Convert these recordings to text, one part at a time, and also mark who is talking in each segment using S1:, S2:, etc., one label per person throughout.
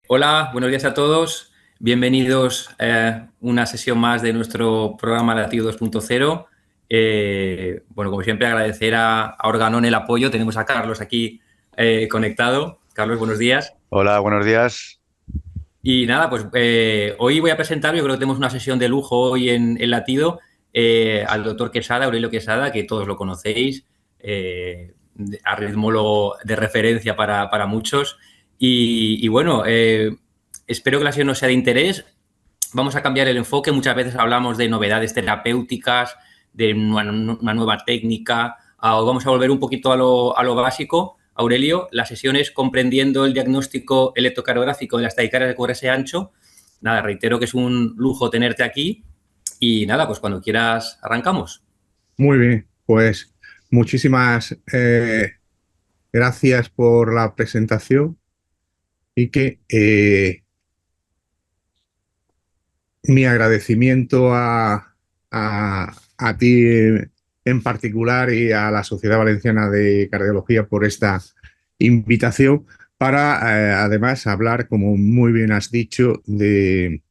S1: Hola, buenos días a todos. Bienvenidos a una sesión más de nuestro programa Latido 2.0. Bueno, como siempre, agradecer a Organón el apoyo. Tenemos a Carlos aquí conectado. Carlos, buenos días.
S2: Hola, buenos días.
S1: Y nada, pues hoy voy a presentar, yo creo que tenemos una sesión de lujo hoy en Latido, al doctor Quesada, Aurelio Quesada, que todos lo conocéis, arritmólogo de referencia para muchos. Y bueno, espero que la sesión no sea de interés. Vamos a cambiar el enfoque. Muchas veces hablamos de novedades terapéuticas, de una nueva técnica, o vamos a volver un poquito a lo básico. Aurelio, la sesión es comprendiendo el diagnóstico electrocardiográfico de las taquicardias de QRS ancho. Nada, reitero que es un lujo tenerte aquí y nada, pues cuando quieras arrancamos.
S3: Muy bien, pues muchísimas gracias por la presentación y que mi agradecimiento a ti en particular y a la Sociedad Valenciana de Cardiología por esta invitación para además hablar, como muy bien has dicho, de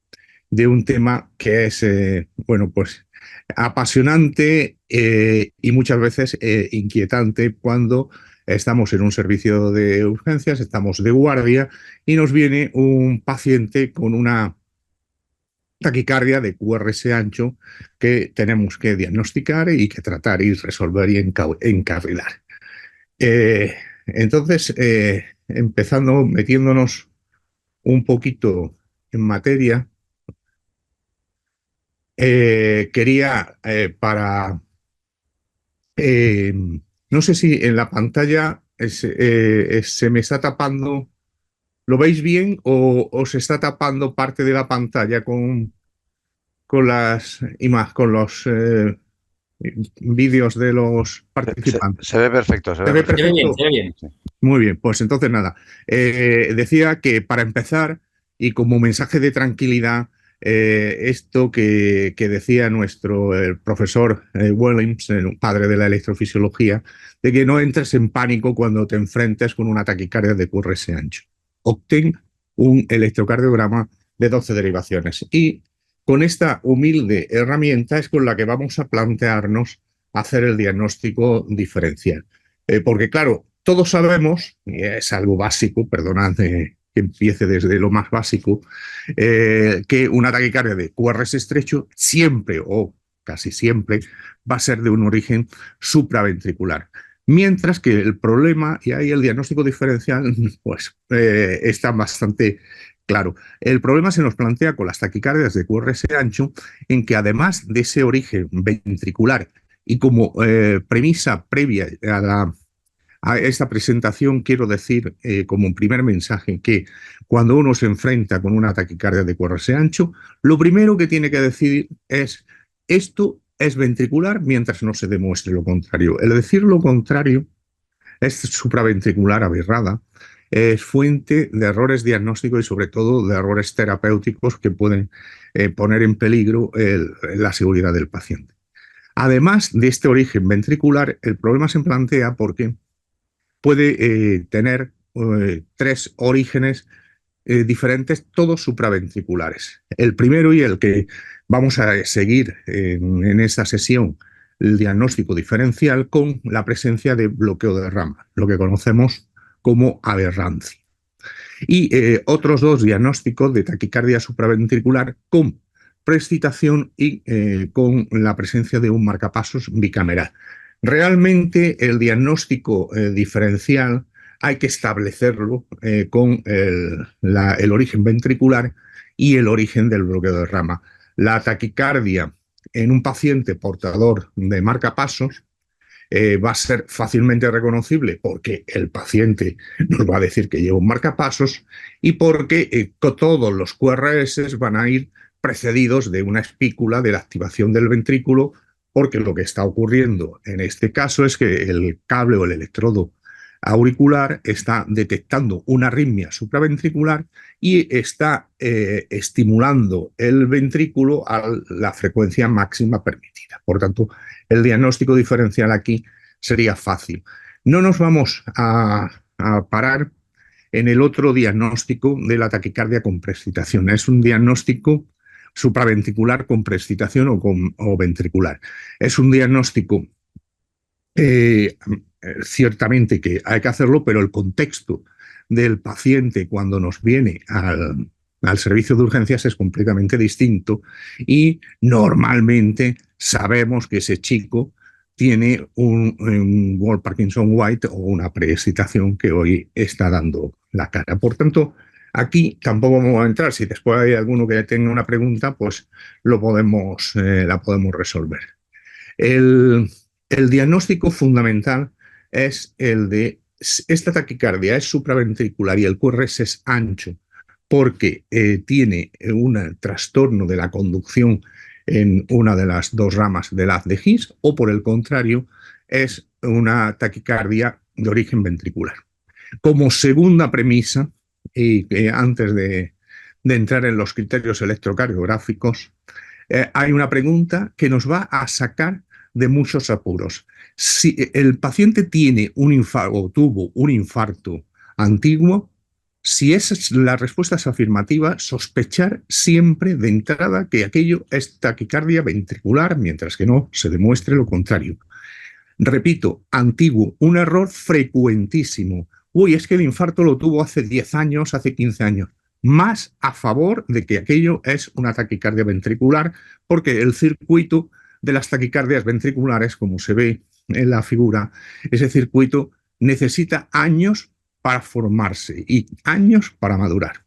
S3: un tema que es, bueno, pues apasionante y muchas veces inquietante cuando estamos en un servicio de urgencias, estamos de guardia y nos viene un paciente con una taquicardia de QRS ancho que tenemos que diagnosticar y que tratar y resolver y encarrilar. Entonces, empezando, metiéndonos un poquito en materia, quería eh, no sé si en la pantalla se me está tapando, ¿lo veis bien o se está tapando parte de la pantalla con con los vídeos de los participantes?
S2: Se ve perfecto, se
S3: ¿Se
S2: ve
S3: ve
S1: Se
S2: perfecto.
S1: ve bien,
S3: perfecto?
S1: se ve bien.
S2: Sí.
S3: Muy bien, pues entonces nada. Decía que para empezar y como mensaje de tranquilidad, esto que decía nuestro el profesor Williams, el padre de la electrofisiología, de que no entres en pánico cuando te enfrentes con una taquicardia de QRS ancho. Obtén un electrocardiograma de 12 derivaciones. Y con esta humilde herramienta es con la que vamos a plantearnos hacer el diagnóstico diferencial. Porque claro, todos sabemos, y es algo básico, perdonad que empiece desde lo más básico, que una taquicardia de QRS estrecho siempre o casi siempre va a ser de un origen supraventricular. Mientras que el problema, y ahí el diagnóstico diferencial, pues está bastante claro. El problema se nos plantea con las taquicardias de QRS ancho, en que además de ese origen ventricular y como premisa previa a esta presentación quiero decir como un primer mensaje que cuando uno se enfrenta con una taquicardia de QRS ancho, lo primero que tiene que decir es esto es ventricular mientras no se demuestre lo contrario. El decir lo contrario es supraventricular aberrada, es fuente de errores diagnósticos y sobre todo de errores terapéuticos que pueden poner en peligro la seguridad del paciente. Además de este origen ventricular, el problema se plantea porque puede tener tres orígenes diferentes, todos supraventriculares. El primero y el que vamos a seguir en esta sesión, el diagnóstico diferencial con la presencia de bloqueo de rama, lo que conocemos como aberrancia. Y otros dos diagnósticos de taquicardia supraventricular con preexcitación y con la presencia de un marcapasos bicameral. Realmente el diagnóstico diferencial hay que establecerlo con el origen ventricular y el origen del bloqueo de rama. La taquicardia en un paciente portador de marcapasos va a ser fácilmente reconocible porque el paciente nos va a decir que lleva un marcapasos y porque todos los QRS van a ir precedidos de una espícula de la activación del ventrículo, porque lo que está ocurriendo en este caso es que el cable o el electrodo auricular está detectando una arritmia supraventricular y está estimulando el ventrículo a la frecuencia máxima permitida. Por tanto, el diagnóstico diferencial aquí sería fácil. No nos vamos a parar en el otro diagnóstico de la taquicardia con preexcitación. Es un diagnóstico supraventricular con preexcitación o ventricular. Es un diagnóstico ciertamente que hay que hacerlo, pero el contexto del paciente cuando nos viene al servicio de urgencias es completamente distinto y normalmente sabemos que ese chico tiene un Wolff Parkinson White o una preexcitación que hoy está dando la cara. Por tanto, aquí tampoco vamos a entrar. Si después hay alguno que tenga una pregunta, pues la podemos resolver. El diagnóstico fundamental es el de esta taquicardia es supraventricular y el QRS es ancho porque tiene un trastorno de la conducción en una de las dos ramas del haz de His, o por el contrario, es una taquicardia de origen ventricular. Como segunda premisa, y antes de entrar en los criterios electrocardiográficos, hay una pregunta que nos va a sacar de muchos apuros. Si el paciente tiene un infarto o tuvo un infarto antiguo, si la respuesta es afirmativa, sospechar siempre de entrada que aquello es taquicardia ventricular, mientras que no se demuestre lo contrario. Repito, antiguo, un error frecuentísimo. Uy, es que el infarto lo tuvo hace 10 años, hace 15 años. Más a favor de que aquello es una taquicardia ventricular, porque el circuito de las taquicardias ventriculares, como se ve en la figura, ese circuito necesita años para formarse y años para madurar.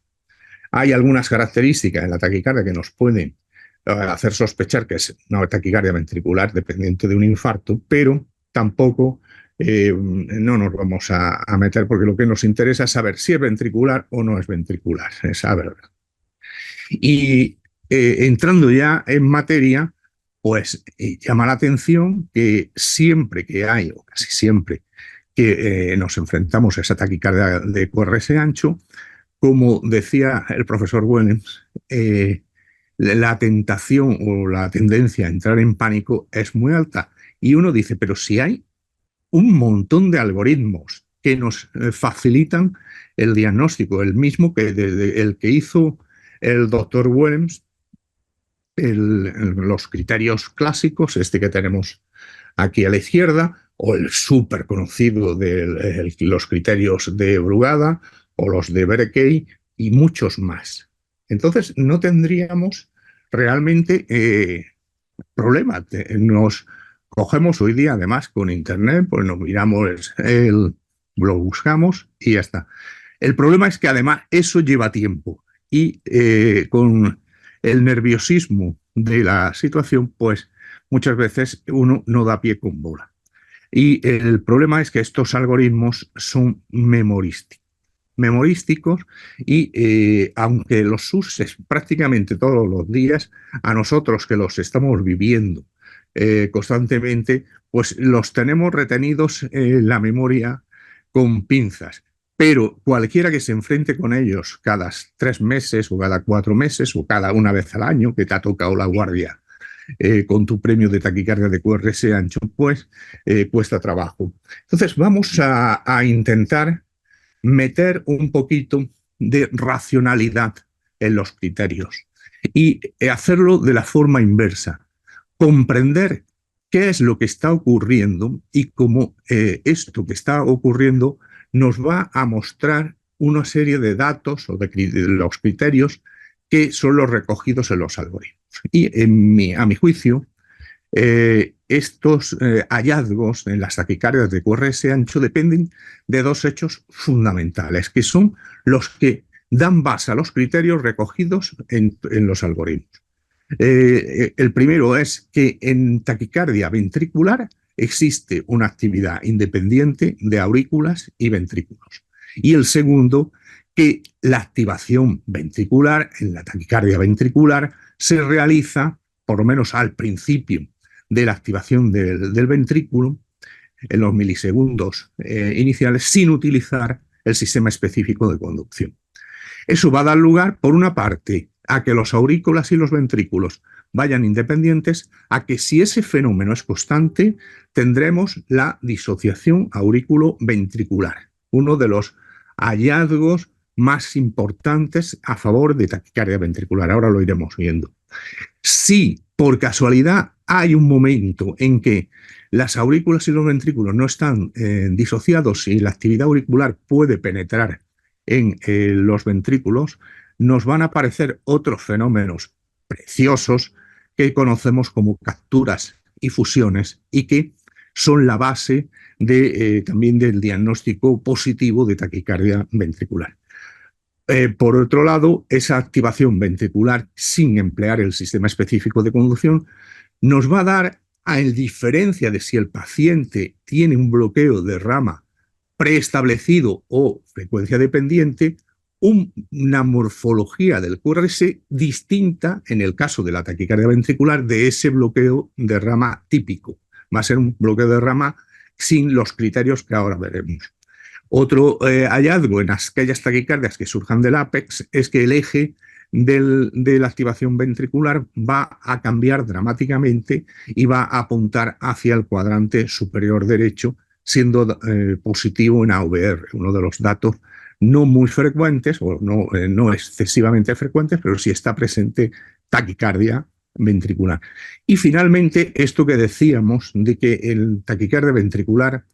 S3: Hay algunas características en la taquicardia que nos pueden hacer sospechar que es una taquicardia ventricular dependiente de un infarto, pero tampoco no nos vamos a meter porque lo que nos interesa es saber si es ventricular o no es ventricular, esa verdad. Y entrando ya en materia, pues llama la atención que siempre que hay, o casi siempre, que nos enfrentamos a esa taquicardia de QRS ancho, como decía el profesor Willems, la tentación o la tendencia a entrar en pánico es muy alta. Y uno dice, pero si hay un montón de algoritmos que nos facilitan el diagnóstico, el mismo que el que hizo el doctor Willems, los criterios clásicos, este que tenemos aquí a la izquierda, o el súper conocido de los criterios de Brugada, o los de Berkey, y muchos más. Entonces, no tendríamos realmente problema. Nos cogemos hoy día, además, con Internet, pues nos miramos, lo buscamos y ya está. El problema es que, además, eso lleva tiempo. Y con el nerviosismo de la situación, pues muchas veces uno no da pie con bola. Y el problema es que estos algoritmos son memorísticos y aunque los uses prácticamente todos los días, a nosotros que los estamos viviendo constantemente, pues los tenemos retenidos en la memoria con pinzas. Pero cualquiera que se enfrente con ellos cada 3 meses o cada 4 meses o cada una vez al año que te ha tocado la guardia con tu premio de taquicardia de QRS ancho, pues cuesta trabajo. Entonces vamos a intentar meter un poquito de racionalidad en los criterios y hacerlo de la forma inversa. Comprender qué es lo que está ocurriendo y cómo esto que está ocurriendo nos va a mostrar una serie de datos o de los criterios que son los recogidos en los algoritmos. Y a mi juicio, estos hallazgos en las taquicardias de QRS ancho dependen de dos hechos fundamentales, que son los que dan base a los criterios recogidos en los algoritmos. El primero es que en taquicardia ventricular existe una actividad independiente de aurículas y ventrículos. Y el segundo, que la activación ventricular en la taquicardia ventricular se realiza, por lo menos al principio de la activación del ventrículo, en los milisegundos iniciales, sin utilizar el sistema específico de conducción. Eso va a dar lugar, por una parte, a que los aurículas y los ventrículos vayan independientes, a que si ese fenómeno es constante, tendremos la disociación aurículo-ventricular, uno de los hallazgos más importantes a favor de taquicardia ventricular. Ahora lo iremos viendo. Si por casualidad hay un momento en que las aurículas y los ventrículos no están disociados y la actividad auricular puede penetrar en los ventrículos, nos van a aparecer otros fenómenos preciosos que conocemos como capturas y fusiones y que son la base también del diagnóstico positivo de taquicardia ventricular. Por otro lado, esa activación ventricular sin emplear el sistema específico de conducción nos va a dar, a diferencia de si el paciente tiene un bloqueo de rama preestablecido o frecuencia dependiente, una morfología del QRS distinta en el caso de la taquicardia ventricular de ese bloqueo de rama típico. Va a ser un bloqueo de rama sin los criterios que ahora veremos. Otro hallazgo en aquellas taquicardias que surjan del ápex es que el eje de la activación ventricular va a cambiar dramáticamente y va a apuntar hacia el cuadrante superior derecho, siendo positivo en AVR, uno de los datos no muy frecuentes o no excesivamente frecuentes, pero sí está presente taquicardia ventricular. Y finalmente, esto que decíamos de que el taquicardia ventricular,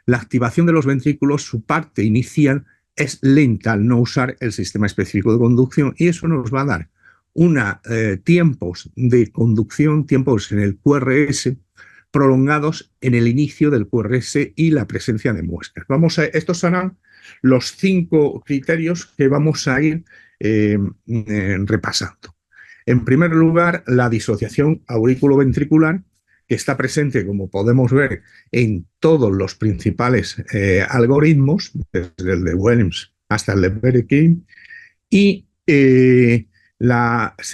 S3: la activación de los ventrículos, su parte inicial es lenta al no usar el sistema específico de conducción y eso nos va a dar tiempos de conducción, tiempos en el QRS prolongados en el inicio del QRS y la presencia de muescas. Estos serán los 5 criterios que vamos a ir repasando. En primer lugar, la disociación aurículo-ventricular, que está presente, como podemos ver, en todos los principales algoritmos, desde el de Williams hasta el de Dedekind, y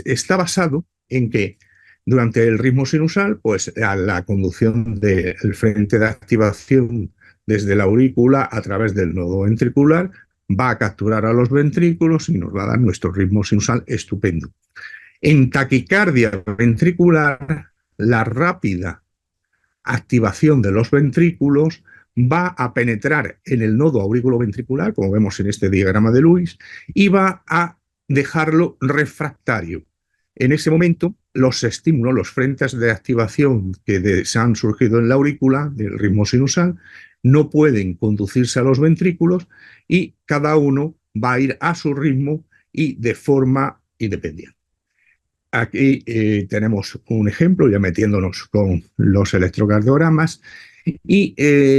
S3: está basado en que durante el ritmo sinusal, pues la conducción del frente de activación desde la aurícula a través del nodo ventricular va a capturar a los ventrículos y nos va a dar nuestro ritmo sinusal estupendo. En taquicardia ventricular, la rápida activación de los ventrículos va a penetrar en el nodo aurículo-ventricular, como vemos en este diagrama de Lewis, y va a dejarlo refractario. En ese momento, los estímulos, los frentes de activación que se han surgido en la aurícula, del ritmo sinusal, no pueden conducirse a los ventrículos y cada uno va a ir a su ritmo y de forma independiente. Aquí tenemos un ejemplo, ya metiéndonos con los electrocardiogramas, y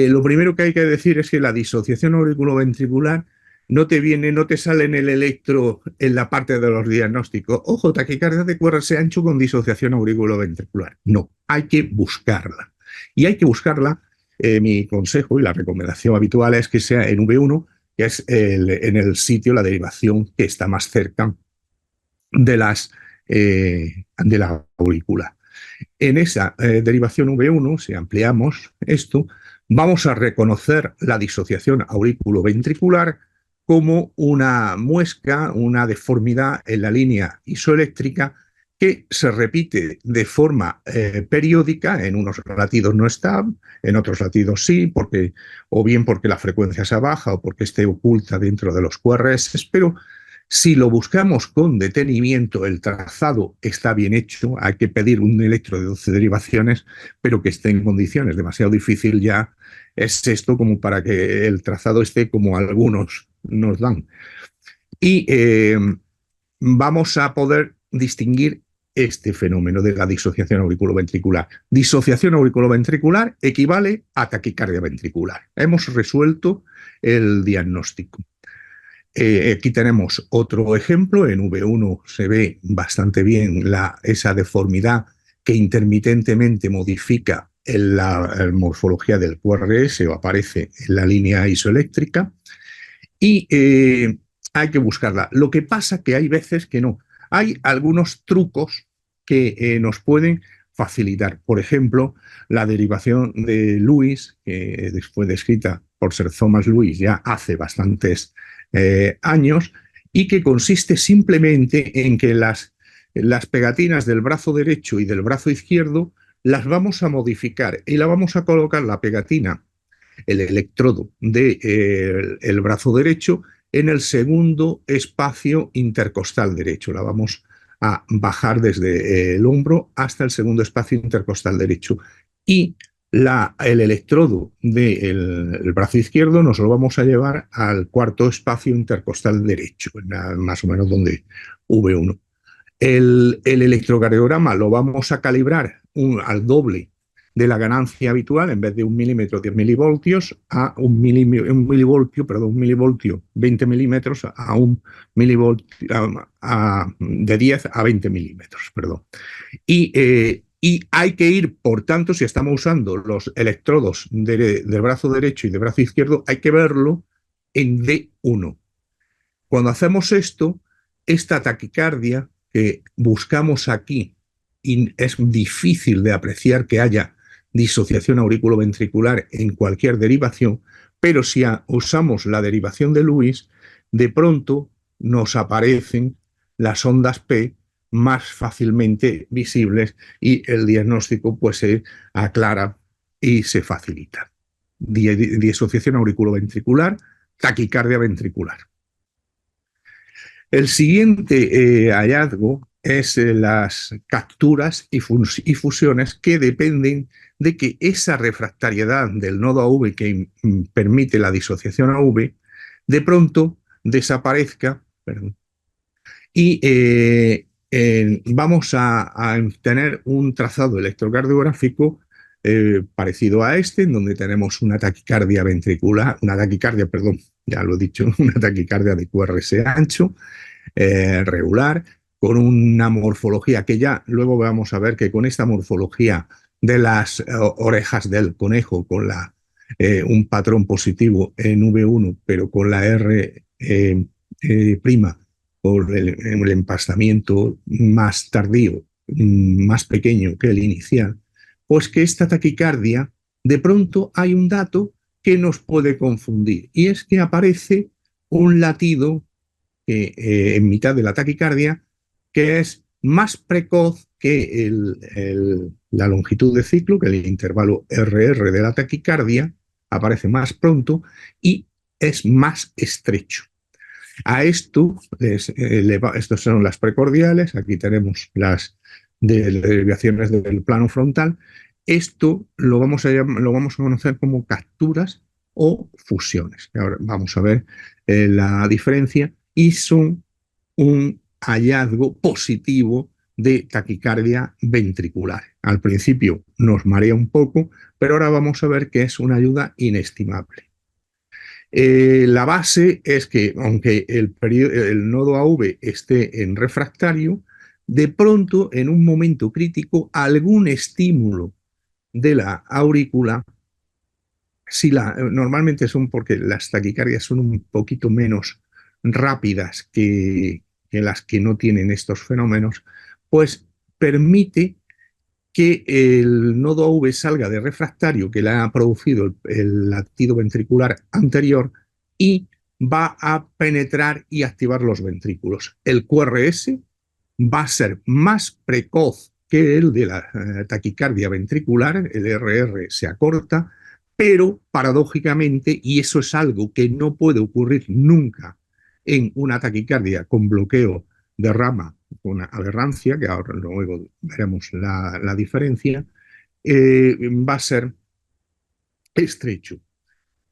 S3: lo primero que hay que decir es que la disociación auriculoventricular no te sale en el electro en la parte de los diagnósticos. Ojo, taquicardia de QRS ancho con disociación auriculoventricular. No, hay que buscarla. Y hay que buscarla, mi consejo y la recomendación habitual es que sea en V1, que es en el sitio, la derivación que está más cerca de la aurícula. En esa derivación V1, si ampliamos esto, vamos a reconocer la disociación auriculoventricular como una muesca, una deformidad en la línea isoeléctrica que se repite de forma periódica. En unos latidos no está, en otros latidos sí, o bien porque la frecuencia sea baja o porque esté oculta dentro de los QRS, pero si lo buscamos con detenimiento, el trazado está bien hecho, hay que pedir un electro de 12 derivaciones, pero que esté en condiciones. Demasiado difícil ya es esto como para que el trazado esté como algunos nos dan. Y vamos a poder distinguir este fenómeno de la disociación auriculoventricular. Disociación auriculoventricular equivale a taquicardia ventricular. Hemos resuelto el diagnóstico. Aquí tenemos otro ejemplo. En V1 se ve bastante bien esa deformidad que intermitentemente modifica la morfología del QRS o aparece en la línea isoeléctrica y hay que buscarla. Lo que pasa que hay veces que no. Hay algunos trucos que nos pueden facilitar. Por ejemplo, la derivación de Lewis, que fue descrita por Sir Thomas Lewis ya hace bastantes años, y que consiste simplemente en que las pegatinas del brazo derecho y del brazo izquierdo las vamos a modificar y la vamos a colocar la pegatina el electrodo del el brazo derecho en el segundo espacio intercostal derecho. La vamos a bajar desde el hombro hasta el segundo espacio intercostal derecho. Y el electrodo del brazo izquierdo nos lo vamos a llevar al cuarto espacio intercostal derecho, más o menos donde V1. El electrocardiograma lo vamos a calibrar al doble de la ganancia habitual, en vez de 1 milímetro 10 milivoltios, a un milivoltio 20 milímetros a un milivoltio de 10 a 20 milímetros, perdón. Y hay que ir, por tanto, si estamos usando los electrodos del brazo derecho y del brazo izquierdo, hay que verlo en D1. Cuando hacemos esto, esta taquicardia que buscamos aquí, y es difícil de apreciar que haya disociación auriculoventricular en cualquier derivación, pero si usamos la derivación de Lewis, de pronto nos aparecen las ondas P más fácilmente visibles y el diagnóstico pues se aclara y se facilita. Disociación auriculoventricular, taquicardia ventricular. El siguiente hallazgo es las capturas y fusiones que dependen de que esa refractariedad del nodo AV que permite la disociación AV de pronto desaparezca, perdón, y vamos a tener un trazado electrocardiográfico parecido a este, en donde tenemos una taquicardia ventricular, perdón, ya lo he dicho, una taquicardia de QRS ancho, regular, con una morfología que ya luego vamos a ver que con esta morfología de las orejas del conejo, con un patrón positivo en V1, pero con la R prima, por el empastamiento más tardío, más pequeño que el inicial, pues que esta taquicardia, de pronto hay un dato que nos puede confundir, y es que aparece un latido en mitad de la taquicardia que es más precoz que la longitud de ciclo, que el intervalo RR de la taquicardia, aparece más pronto y es más estrecho. A esto, estos son las precordiales, aquí tenemos las derivaciones del plano frontal. Esto lo vamos a conocer como capturas o fusiones. Ahora vamos a ver la diferencia, y son un hallazgo positivo de taquicardia ventricular. Al principio nos marea un poco, pero ahora vamos a ver que es una ayuda inestimable. La base es que, aunque el nodo AV esté en refractario, de pronto, en un momento crítico, algún estímulo de la aurícula, normalmente son porque las taquicardias son un poquito menos rápidas que las que no tienen estos fenómenos, pues permite que el nodo AV salga de refractario que le ha producido el latido ventricular anterior y va a penetrar y activar los ventrículos. El QRS va a ser más precoz que el de la taquicardia ventricular, el RR se acorta, pero paradójicamente, y eso es algo que no puede ocurrir nunca en una taquicardia con bloqueo de rama, una aberrancia, que ahora luego veremos la diferencia, va a ser estrecho.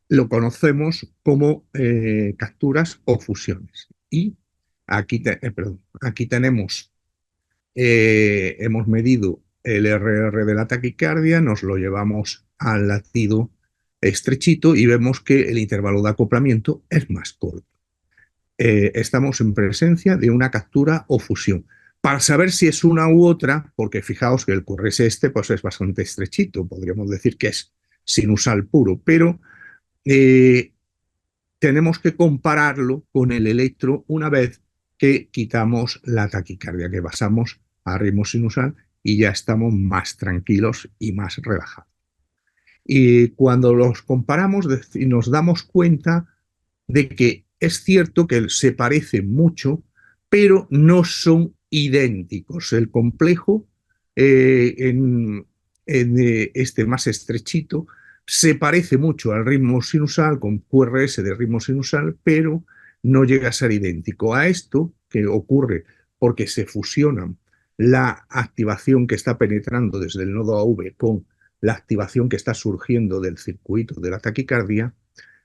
S3: Lo conocemos como capturas o fusiones. Y aquí tenemos, hemos medido el RR de la taquicardia, nos lo llevamos al latido estrechito y vemos que el intervalo de acoplamiento es más corto. Estamos en presencia de una captura o fusión. Para saber si es una u otra, porque fijaos que el QRS pues es bastante estrechito, podríamos decir que es sinusal puro, pero tenemos que compararlo con el electro una vez que quitamos la taquicardia, que pasamos a ritmo sinusal y ya estamos más tranquilos y más relajados. Y cuando los comparamos nos damos cuenta de que es cierto que se parecen mucho, pero no son idénticos. El complejo en este más estrechito Se parece mucho al ritmo sinusal, con QRS de ritmo sinusal, pero no llega a ser idéntico a esto que ocurre porque se fusionan la activación que está penetrando desde el nodo AV con la activación que está surgiendo del circuito de la taquicardia,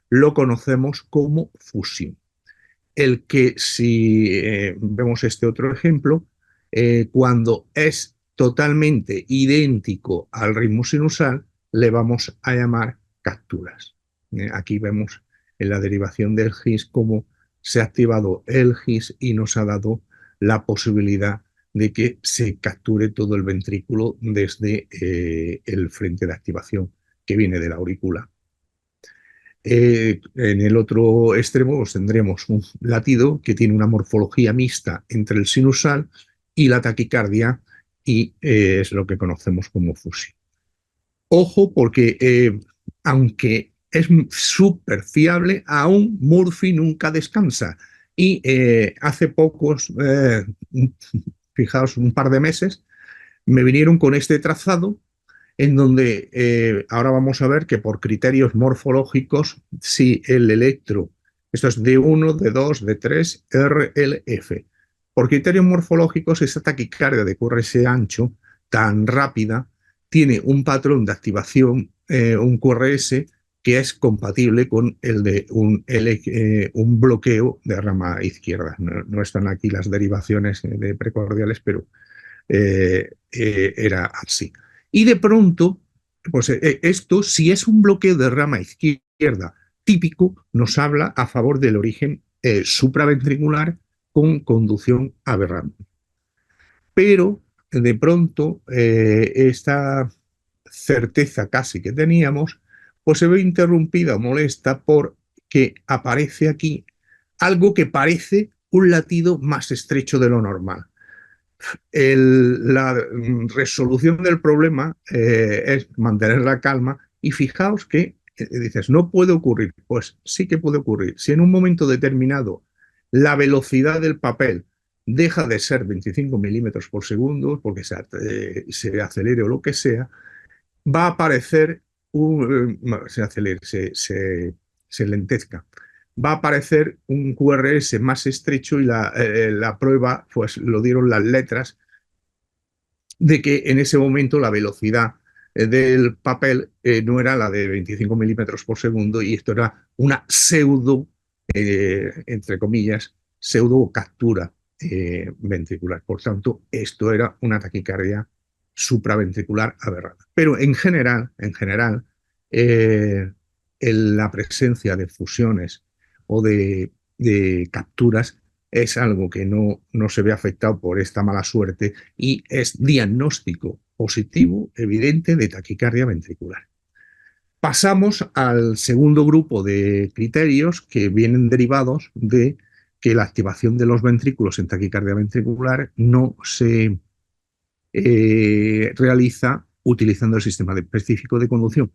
S3: lo conocemos como fusión. El que, si vemos este otro ejemplo, cuando es totalmente idéntico al ritmo sinusal, le vamos a llamar capturas. Aquí vemos en la derivación del GIS cómo se ha activado el GIS y nos ha dado la posibilidad de que se capture todo el ventrículo desde el frente de activación que viene de la aurícula. En el otro extremo pues, tendremos un latido que tiene una morfología mixta entre el sinusal y la taquicardia y es lo que conocemos como fusión. Ojo porque aunque es súper fiable, aún Murphy nunca descansa. Y hace pocos, fijaos, un par de meses, me vinieron con este trazado en donde ahora vamos a ver que por criterios morfológicos, si el electro, esto es D1, D2, D3, RLF, por criterios morfológicos, esta taquicardia de QRS ancho tan rápida tiene un patrón de activación, un QRS, que es compatible con el de un bloqueo de rama izquierda. No están aquí las derivaciones de precordiales, pero era así. Y de pronto, pues esto, si es un bloqueo de rama izquierda típico, nos habla a favor del origen supraventricular con conducción aberrante. Pero de pronto esta certeza casi que teníamos, pues se ve interrumpida o molesta porque aparece aquí algo que parece un latido más estrecho de lo normal. La resolución del problema es mantener la calma y fijaos que dices, no puede ocurrir. Pues sí que puede ocurrir. Si en un momento determinado la velocidad del papel deja de ser 25 milímetros por segundo, porque se acelere o lo que sea, va a aparecer, se acelere, se lentezca, va a aparecer un QRS más estrecho y la prueba, pues lo dieron las letras de que en ese momento la velocidad del papel no era la de 25 milímetros por segundo y esto era una pseudo, entre comillas, pseudo captura ventricular. Por tanto, esto era una taquicardia supraventricular aberrada. Pero eh, la presencia de fusiones o de capturas es algo que no se ve afectado por esta mala suerte y es diagnóstico positivo, evidente, de taquicardia ventricular. Pasamos al segundo grupo de criterios que vienen derivados de que la activación de los ventrículos en taquicardia ventricular no se realiza utilizando el sistema específico de conducción.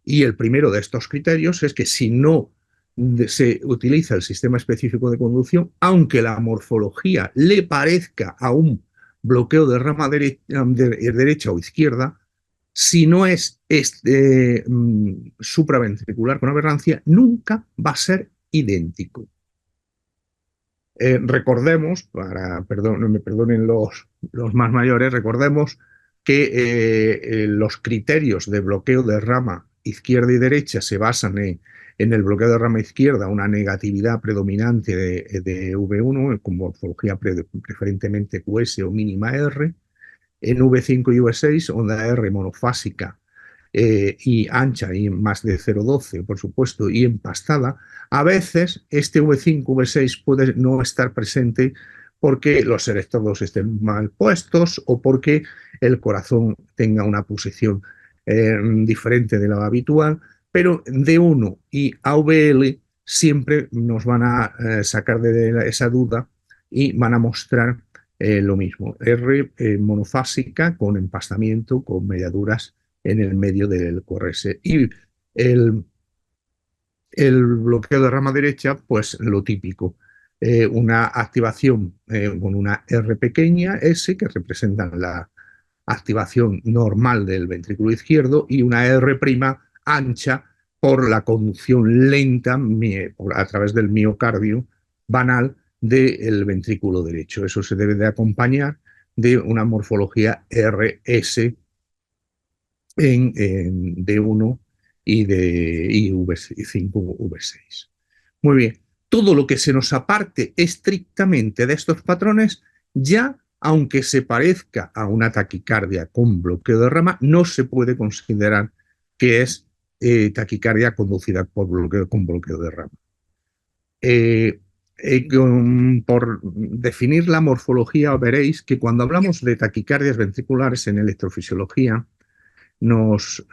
S3: Y el primero de estos criterios es que si no se utiliza el sistema específico de conducción, aunque la morfología le parezca a un bloqueo de rama derecha o izquierda, si no es supraventricular con aberrancia, nunca va a ser idéntico. Recordemos, me perdonen los más mayores, recordemos que los criterios de bloqueo de rama izquierda y derecha se basan en el bloqueo de rama izquierda, una negatividad predominante de V1 con morfología preferentemente QS o mínima R, en V5 y V6 onda R monofásica y ancha y más de 0,12, por supuesto, y empastada. A veces este V5, V6 puede no estar presente porque los electrodos estén mal puestos o porque el corazón tenga una posición diferente de la habitual, pero D1 y AVL siempre nos van a sacar de esa duda y van a mostrar lo mismo. R monofásica con empastamiento, con mediaduras en el medio del QRS. Y el, el bloqueo de rama derecha, pues lo típico, una activación con una R pequeña, S, que representa la activación normal del ventrículo izquierdo, y una R' ancha por la conducción lenta a través del miocardio banal del ventrículo derecho. Eso se debe de acompañar de una morfología RS en D1 y de V5, V6. Muy bien, todo lo que se nos aparte estrictamente de estos patrones, ya aunque se parezca a una taquicardia con bloqueo de rama, no se puede considerar que es taquicardia conducida con bloqueo de rama. Por definir la morfología, veréis que cuando hablamos de taquicardias ventriculares en electrofisiología, nos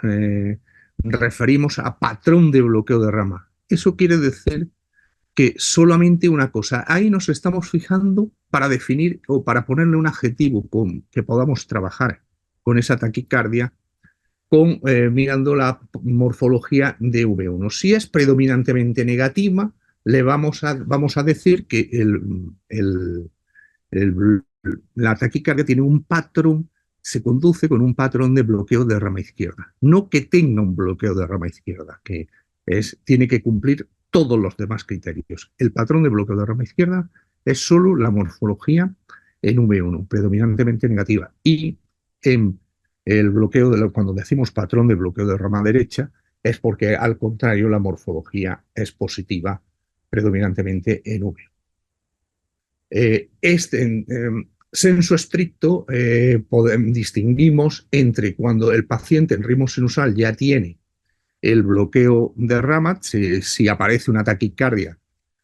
S3: referimos a patrón de bloqueo de rama. Eso quiere decir que solamente una cosa, ahí nos estamos fijando para definir o para ponerle un adjetivo con que podamos trabajar con esa taquicardia, mirando la morfología de V1. Si es predominantemente negativa, vamos a decir que la taquicardia tiene un patrón, se conduce con un patrón de bloqueo de rama izquierda. No que tenga un bloqueo de rama izquierda, que tiene que cumplir todos los demás criterios. El patrón de bloqueo de rama izquierda es solo la morfología en V1, predominantemente negativa. Y en el bloqueo, cuando decimos patrón de bloqueo de rama derecha, es porque al contrario la morfología es positiva, predominantemente en V. En senso estricto, distinguimos entre cuando el paciente en ritmo sinusal ya tiene el bloqueo de rama, si aparece una taquicardia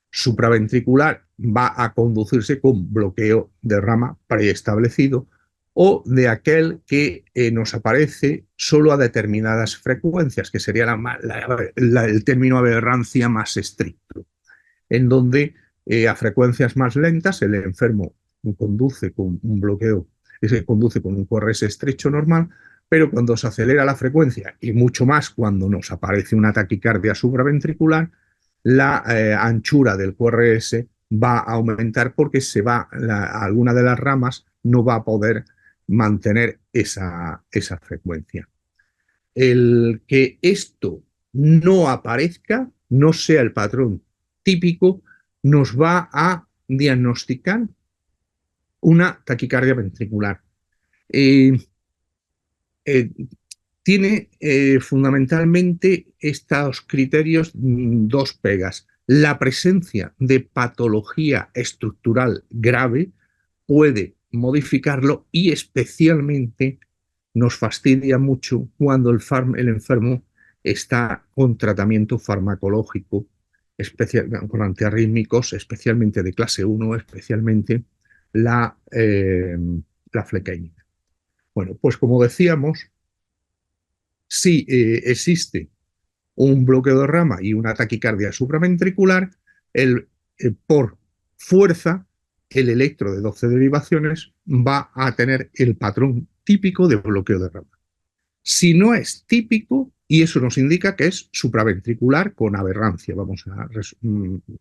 S3: supraventricular, va a conducirse con bloqueo de rama preestablecido, o de aquel que nos aparece solo a determinadas frecuencias, que sería el término aberrancia más estricto, en donde a frecuencias más lentas el enfermo conduce con un bloqueo, se conduce con un QRS estrecho normal, pero cuando se acelera la frecuencia, y mucho más cuando nos aparece una taquicardia supraventricular, la anchura del QRS va a aumentar porque alguna de las ramas no va a poder mantener esa frecuencia. El que esto no aparezca, no sea el patrón típico, nos va a diagnosticar una taquicardia ventricular. Tiene fundamentalmente estos criterios dos pegas. La presencia de patología estructural grave puede modificarlo, y especialmente nos fastidia mucho cuando el enfermo está con tratamiento farmacológico, con antiarrítmicos, especialmente de clase 1, especialmente la flecainida. Bueno, pues como decíamos, si existe un bloqueo de rama y una taquicardia supraventricular, por fuerza, el electro de 12 derivaciones va a tener el patrón típico de bloqueo de rama. Si no es típico, y eso nos indica que es supraventricular con aberrancia, vamos a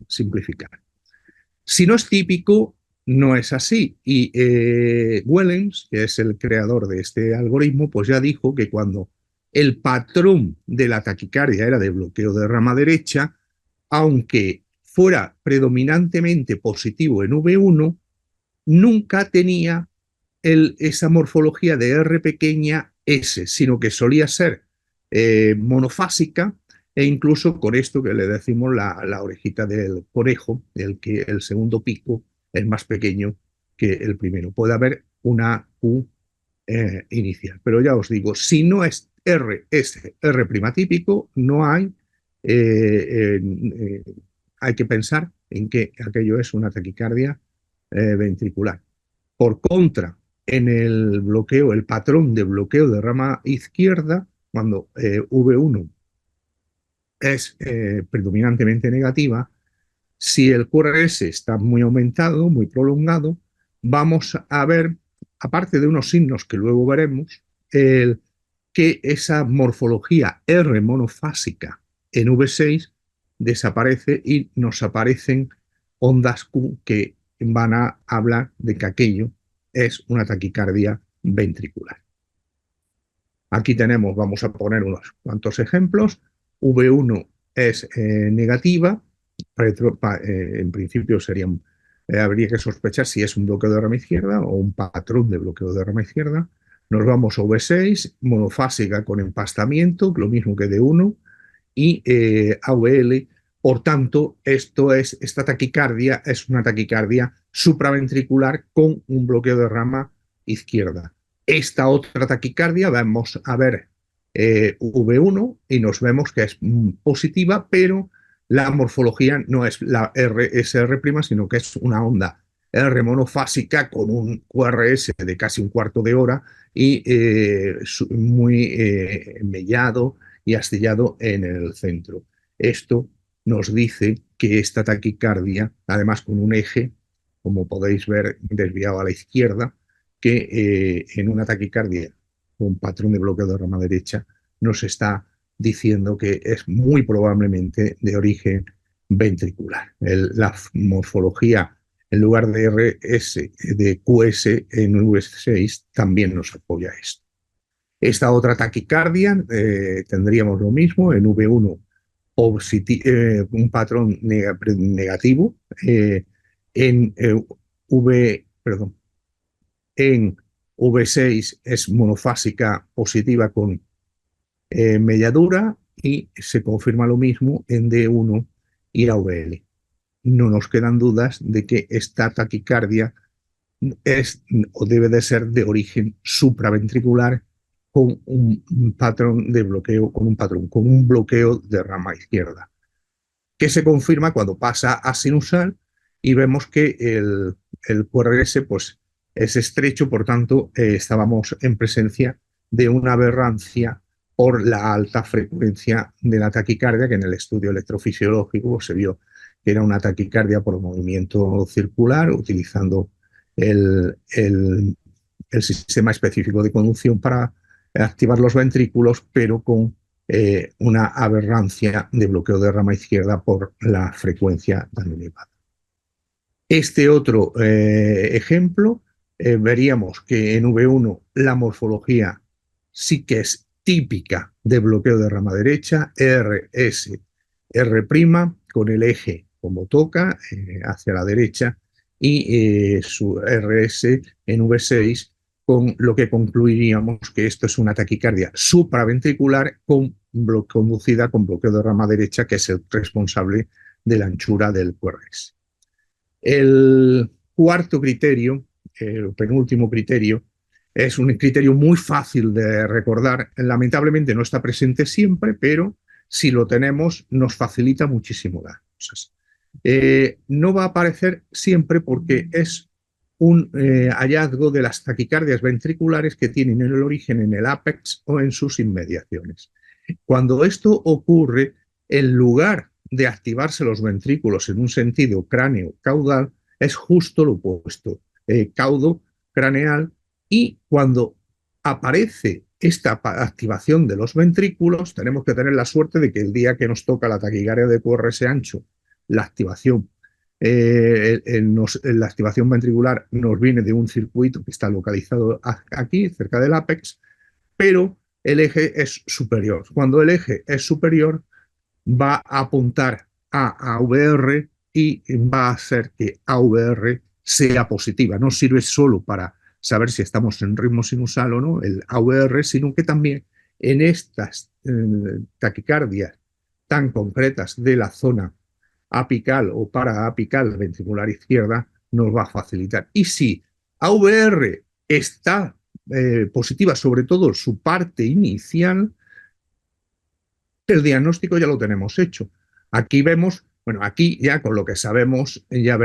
S3: simplificar. Si no es típico, no es así. Y Willems, que es el creador de este algoritmo, pues ya dijo que cuando el patrón de la taquicardia era de bloqueo de rama derecha, aunque fuera predominantemente positivo en V1, nunca tenía esa morfología de R pequeña S, sino que solía ser monofásica, e incluso con esto que le decimos la orejita del conejo, el segundo pico es más pequeño que el primero. Puede haber una Q inicial, pero ya os digo, si no es R' típico, no hay, hay que pensar en que aquello es una taquicardia ventricular. Por contra, en el bloqueo, el patrón de bloqueo de rama izquierda, cuando V1 es predominantemente negativa, si el QRS está muy aumentado, muy prolongado, vamos a ver, aparte de unos signos que luego veremos, que esa morfología R monofásica en V6 desaparece y nos aparecen ondas Q que van a hablar de que aquello es una taquicardia ventricular. Aquí tenemos, vamos a poner unos cuantos ejemplos. V1 es negativa, en principio serían, habría que sospechar si es un bloqueo de rama izquierda o un patrón de bloqueo de rama izquierda. Nos vamos a V6, monofásica con empastamiento, lo mismo que D1, y AVL. Por tanto, esta taquicardia es una taquicardia supraventricular con un bloqueo de rama izquierda. Esta otra taquicardia vamos a ver V1 y nos vemos que es positiva, pero la morfología no es la RSR', sino que es una onda R monofásica con un QRS de casi un cuarto de hora y muy mellado y astillado en el centro. Esto nos dice que esta taquicardia, además con un eje, como podéis ver, desviado a la izquierda, que en una taquicardia con patrón de bloqueo de rama derecha nos está diciendo que es muy probablemente de origen ventricular. La morfología, en lugar de RS, de QS en V6, también nos apoya esto. Esta otra taquicardia tendríamos lo mismo en V1, un patrón negativo, en perdón, en V6 es monofásica positiva con melladura y se confirma lo mismo en D1 y AVL. No nos quedan dudas de que esta taquicardia es o debe de ser de origen supraventricular con un patrón de bloqueo, con un bloqueo de rama izquierda, que se confirma cuando pasa a sinusal y vemos que el QRS pues, es estrecho, por tanto estábamos en presencia de una aberrancia por la alta frecuencia de la taquicardia, que en el estudio electrofisiológico se vio que era una taquicardia por movimiento circular, utilizando el sistema específico de conducción para activar los ventrículos, pero con una aberrancia de bloqueo de rama izquierda por la frecuencia tan elevada. Este otro ejemplo, veríamos que en V1 la morfología sí que es típica de bloqueo de rama derecha, RS, R', con el eje como toca hacia la derecha, y su RS en V6, con lo que concluiríamos que esto es una taquicardia supraventricular conducida con bloqueo de rama derecha, que es el responsable de la anchura del QRS. El cuarto criterio, el penúltimo criterio, es un criterio muy fácil de recordar. Lamentablemente no está presente siempre, pero si lo tenemos nos facilita muchísimo las cosas. No va a aparecer siempre porque es un hallazgo de las taquicardias ventriculares que tienen el origen en el ápex o en sus inmediaciones. Cuando esto ocurre, en lugar de activarse los ventrículos en un sentido cráneo-caudal, es justo lo opuesto, caudo-craneal, y cuando aparece esta activación de los ventrículos, tenemos que tener la suerte de que el día que nos toca la taquicardia de QRS ancho, la activación la activación ventricular nos viene de un circuito que está localizado aquí, cerca del ápex, pero el eje es superior. Cuando el eje es superior, va a apuntar a AVR y va a hacer que AVR sea positiva. No sirve solo para saber si estamos en ritmo sinusal o no, el AVR, sino que también en estas taquicardias tan concretas de la zona apical o paraapical ventricular izquierda nos va a facilitar. Y si AVR está positiva, sobre todo su parte inicial, el diagnóstico ya lo tenemos hecho. Aquí vemos, bueno, aquí ya con lo que sabemos, ya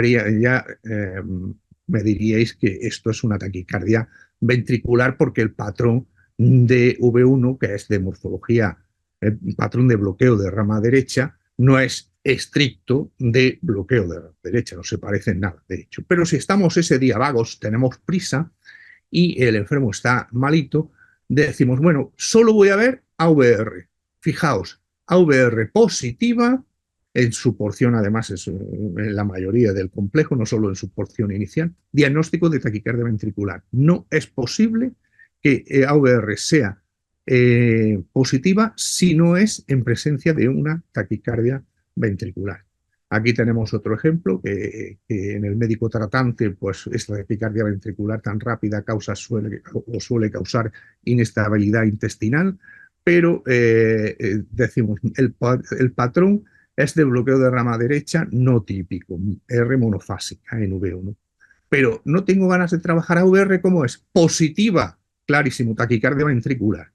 S3: me diríais que esto es una taquicardia ventricular porque el patrón de V1, que es de morfología, patrón de bloqueo de rama derecha, no es estricto de bloqueo de rama derecha, no se parece en nada, de hecho. Pero si estamos ese día vagos, tenemos prisa y el enfermo está malito, decimos, bueno, solo voy a ver AVR. Fijaos, AVR positiva, en su porción además es en la mayoría del complejo, no solo en su porción inicial, diagnóstico de taquicardia ventricular. No es posible que AVR sea positiva si no es en presencia de una taquicardia ventricular. Aquí tenemos otro ejemplo que en el médico tratante, pues esta taquicardia ventricular tan rápida suele causar inestabilidad intestinal, pero decimos, el patrón es de bloqueo de rama derecha no típico, R monofásica en V1. Pero no tengo ganas de trabajar a VR, ¿cómo es? Positiva, clarísimo, taquicardia ventricular.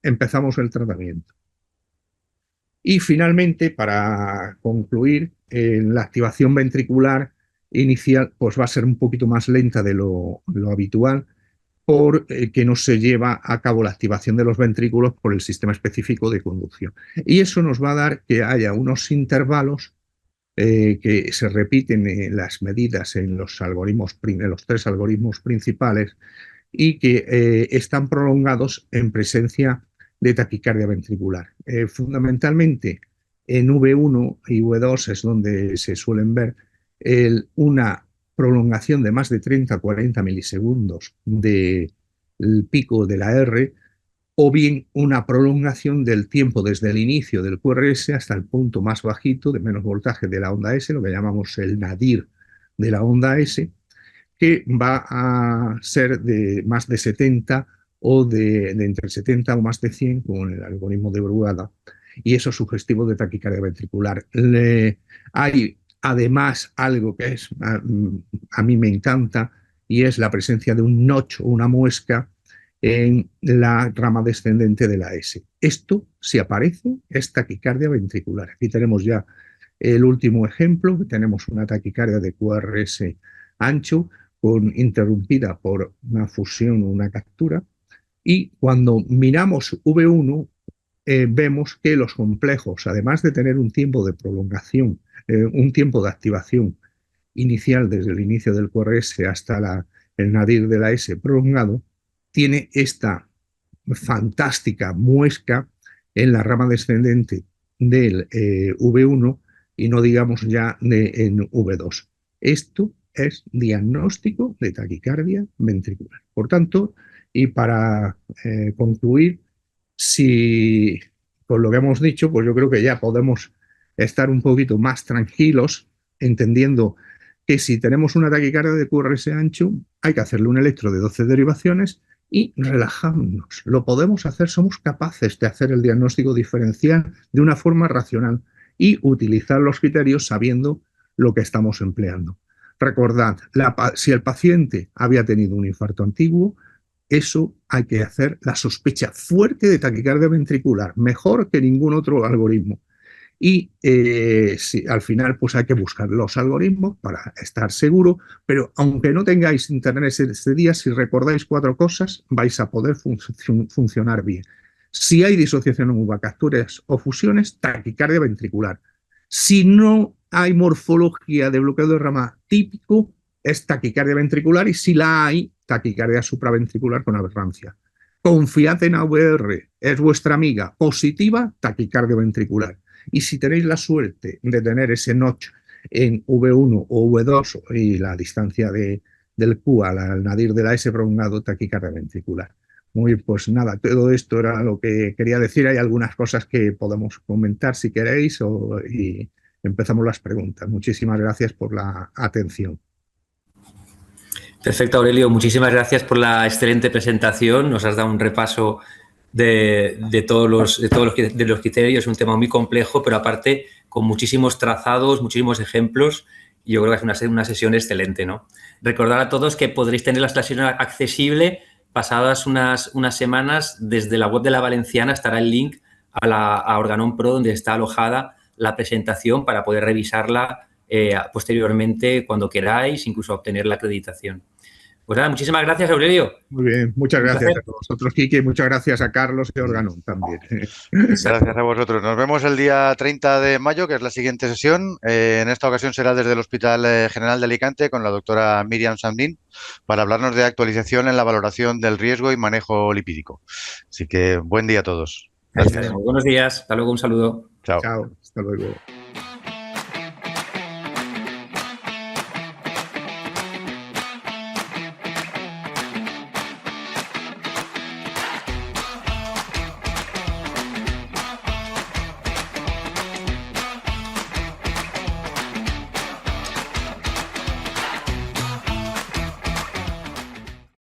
S3: Empezamos el tratamiento. Y finalmente, para concluir, la activación ventricular inicial pues va a ser un poquito más lenta de lo habitual, porque no se lleva a cabo la activación de los ventrículos por el sistema específico de conducción. Y eso nos va a dar que haya unos intervalos que se repiten en las medidas en los algoritmos, en los 3 algoritmos principales, y que están prolongados en presencia de taquicardia ventricular. Fundamentalmente en V1 y V2 es donde se suelen ver una prolongación de más de 30-40 milisegundos del pico de la R, o bien una prolongación del tiempo desde el inicio del QRS hasta el punto más bajito de menos voltaje de la onda S, lo que llamamos el nadir de la onda S, que va a ser de más de 70 o de entre 70 o más de 100 con el algoritmo de Brugada, y eso es sugestivo de taquicardia ventricular. Hay además algo que a mí me encanta, y es la presencia de un notch o una muesca en la rama descendente de la S. Esto, si aparece, es taquicardia ventricular. Aquí tenemos ya el último ejemplo, que tenemos una taquicardia de QRS ancho, interrumpida por una fusión o una captura, y cuando miramos V1 vemos que los complejos, además de tener un tiempo de prolongación, un tiempo de activación inicial desde el inicio del QRS hasta el nadir de la S prolongado, tiene esta fantástica muesca en la rama descendente del V1, y no digamos ya en V2. Esto es diagnóstico de taquicardia ventricular. Por tanto, y para concluir, si con lo que hemos dicho, pues yo creo que ya podemos estar un poquito más tranquilos, entendiendo que si tenemos una taquicardia de QRS ancho, hay que hacerle un electro de 12 derivaciones y relajarnos. Lo podemos hacer, somos capaces de hacer el diagnóstico diferencial de una forma racional y utilizar los criterios sabiendo lo que estamos empleando. Recordad, si el paciente había tenido un infarto antiguo, eso hay que hacer la sospecha fuerte de taquicardia ventricular, mejor que ningún otro algoritmo. Y al final pues hay que buscar los algoritmos para estar seguro, pero aunque no tengáis internet este día, si recordáis 4 cosas, vais a poder funcionar bien. Si hay disociación en capturas o fusiones, taquicardia ventricular. Si no hay morfología de bloqueo de rama típico, es taquicardia ventricular, y si la hay, taquicardia supraventricular con aberrancia. Confiad en AVR, es vuestra amiga. Positiva, taquicardia ventricular. Y si tenéis la suerte de tener ese notch en V1 o V2 y la distancia del Q al nadir de la S prolongado, taquicardia ventricular. Muy bien, pues nada, todo esto era lo que quería decir. Hay algunas cosas que podemos comentar si queréis, y empezamos las preguntas. Muchísimas gracias por la atención.
S1: Perfecto, Aurelio. Muchísimas gracias por la excelente presentación. Nos has dado un repaso de todos los criterios. Es un tema muy complejo, pero aparte con muchísimos trazados, muchísimos ejemplos. Y yo creo que es una sesión excelente, ¿no? Recordar a todos que podréis tener la sesión accesible pasadas unas semanas. Desde la web de la Valenciana estará el link a Organon Pro, donde está alojada la presentación, para poder revisarla posteriormente cuando queráis, incluso obtener la acreditación. Pues nada, muchísimas gracias, Aurelio.
S3: Muy bien, muchas gracias a vosotros, Quique, y muchas gracias a Carlos y Organon también.
S2: Gracias a vosotros. Nos vemos el día 30 de mayo, que es la siguiente sesión. En esta ocasión será desde el Hospital General de Alicante con la doctora Miriam Sandín, para hablarnos de actualización en la valoración del riesgo y manejo lipídico. Así que buen día a todos.
S1: Gracias. Buenos días. Hasta luego. Un saludo.
S2: Chao.
S3: Chao. Hasta luego.